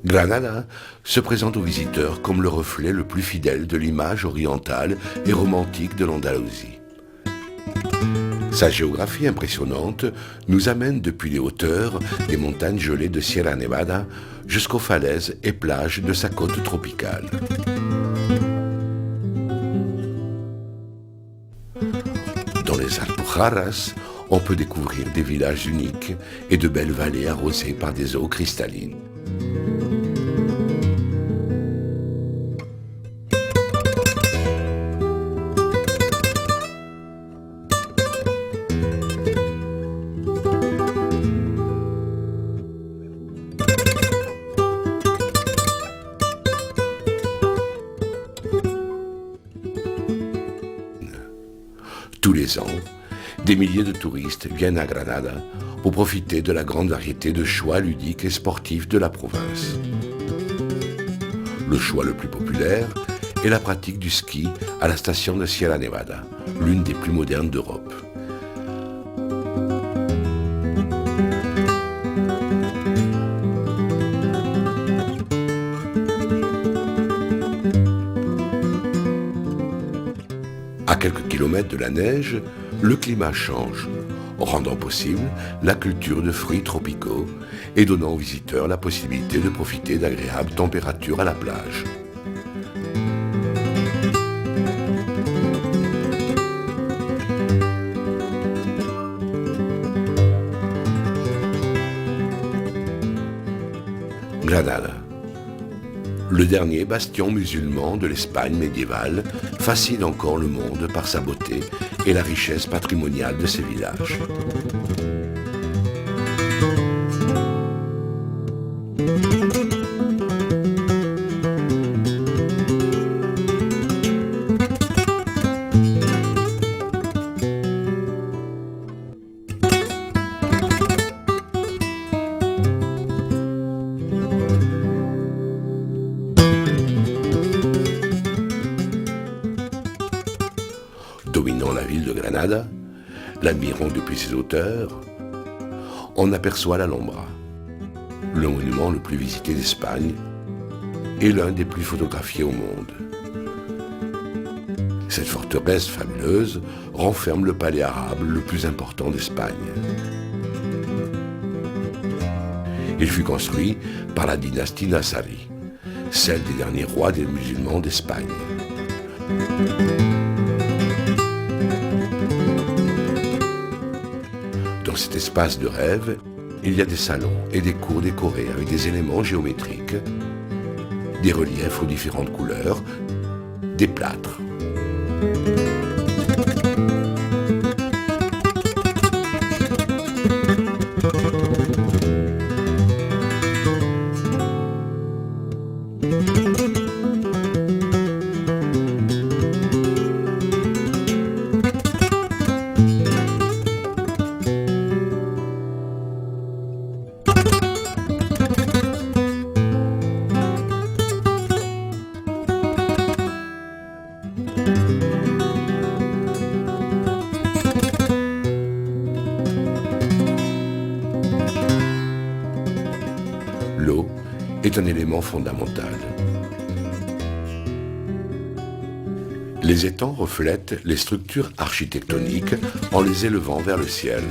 Granada se présente aux visiteurs comme le reflet le plus fidèle de l'image orientale et romantique de l'Andalousie. Sa géographie impressionnante nous amène depuis les hauteurs des montagnes gelées de Sierra Nevada jusqu'aux falaises et plages de sa côte tropicale. Dans les Alpujarras, on peut découvrir des villages uniques et de belles vallées arrosées par des eaux cristallines. Tous les ans, des milliers de touristes viennent à Granada pour profiter de la grande variété de choix ludiques et sportifs de la province. Le choix le plus populaire est la pratique du ski à la station de Sierra Nevada, l'une des plus modernes d'Europe. À quelques kilomètres de la neige, le climat change, rendant possible la culture de fruits tropicaux et donnant aux visiteurs la possibilité de profiter d'agréables températures à la plage. Granada, le dernier bastion musulman de l'Espagne médiévale, fascine encore le monde par sa beauté et la richesse patrimoniale de ses villages. Dominant la ville de Granada, l'admirant depuis ses hauteurs, on aperçoit l'Alhambra, le monument le plus visité d'Espagne et l'un des plus photographiés au monde. Cette forteresse fabuleuse renferme le palais arabe le plus important d'Espagne. Il fut construit par la dynastie Nassari, celle des derniers rois des musulmans d'Espagne. Dans cet espace de rêve, il y a des salons et des cours décorés avec des éléments géométriques, des reliefs aux différentes couleurs, des plâtres. L'eau est un élément fondamental. Les étangs reflètent les structures architectoniques en les élevant vers le ciel.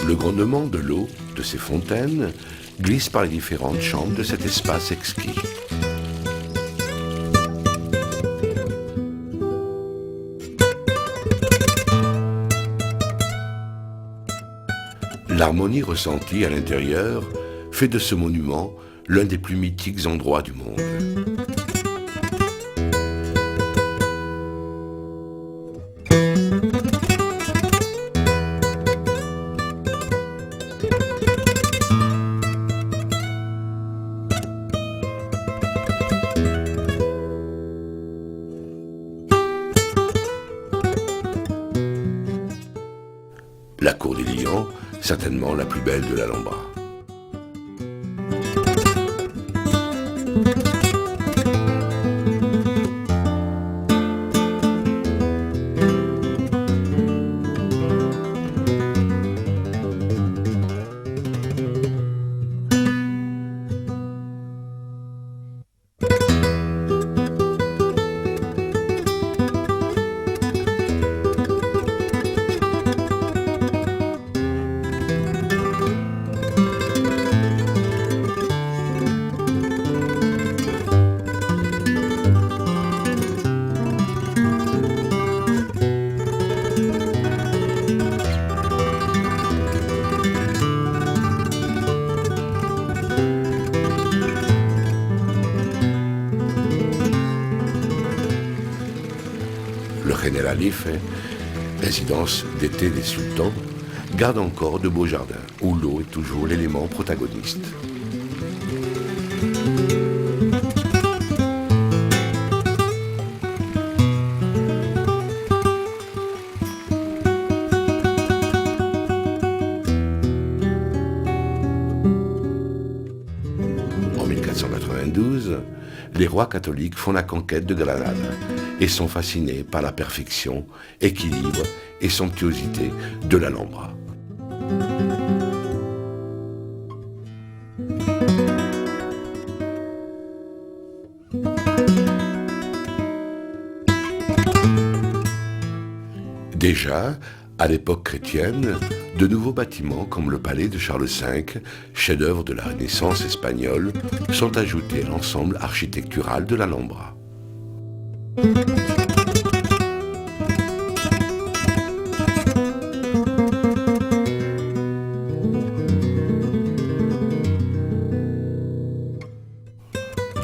Le grondement de l'eau de ces fontaines glisse par les différentes chambres de cet espace exquis. L'harmonie ressentie à l'intérieur fait de ce monument l'un des plus mythiques endroits du monde. La cour des Lions, certainement la plus belle de l'Alhambra. Generalife, résidence d'été des sultans, garde encore de beaux jardins où l'eau est toujours l'élément protagoniste. En 1492, les rois catholiques font la conquête de Granada et sont fascinés par la perfection, équilibre et somptuosité de l'Alhambra. Déjà, à l'époque chrétienne, de nouveaux bâtiments comme le palais de Charles V, chef-d'œuvre de la Renaissance espagnole, sont ajoutés à l'ensemble architectural de l'Alhambra.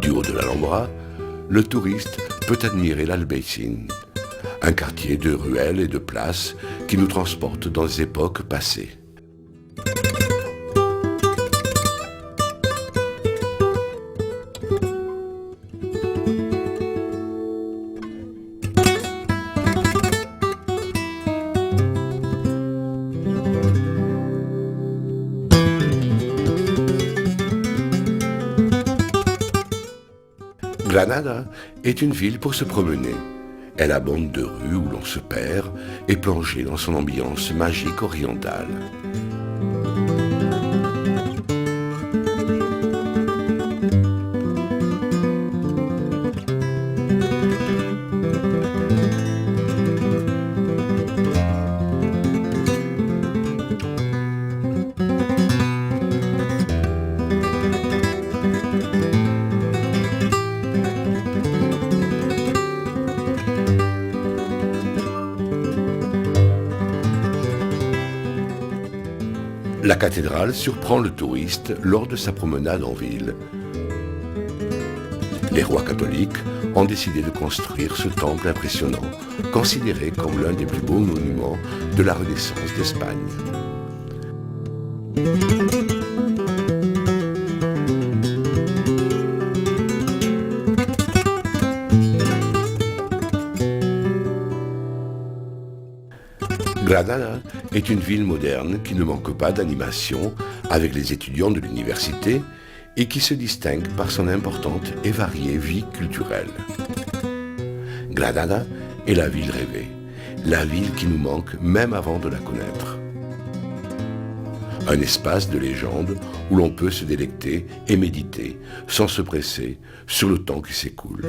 Du haut de l'Alhambra, le touriste peut admirer l'Albaicín, un quartier de ruelles et de places qui nous transporte dans des époques passées. Granada est une ville pour se promener. Elle abonde de rues où l'on se perd et plongé dans son ambiance magique orientale. La cathédrale surprend le touriste lors de sa promenade en ville. Les rois catholiques ont décidé de construire ce temple impressionnant, considéré comme l'un des plus beaux monuments de la Renaissance d'Espagne. Granada est une ville moderne qui ne manque pas d'animation avec les étudiants de l'université et qui se distingue par son importante et variée vie culturelle. Granada est la ville rêvée, la ville qui nous manque même avant de la connaître. Un espace de légende où l'on peut se délecter et méditer sans se presser sur le temps qui s'écoule.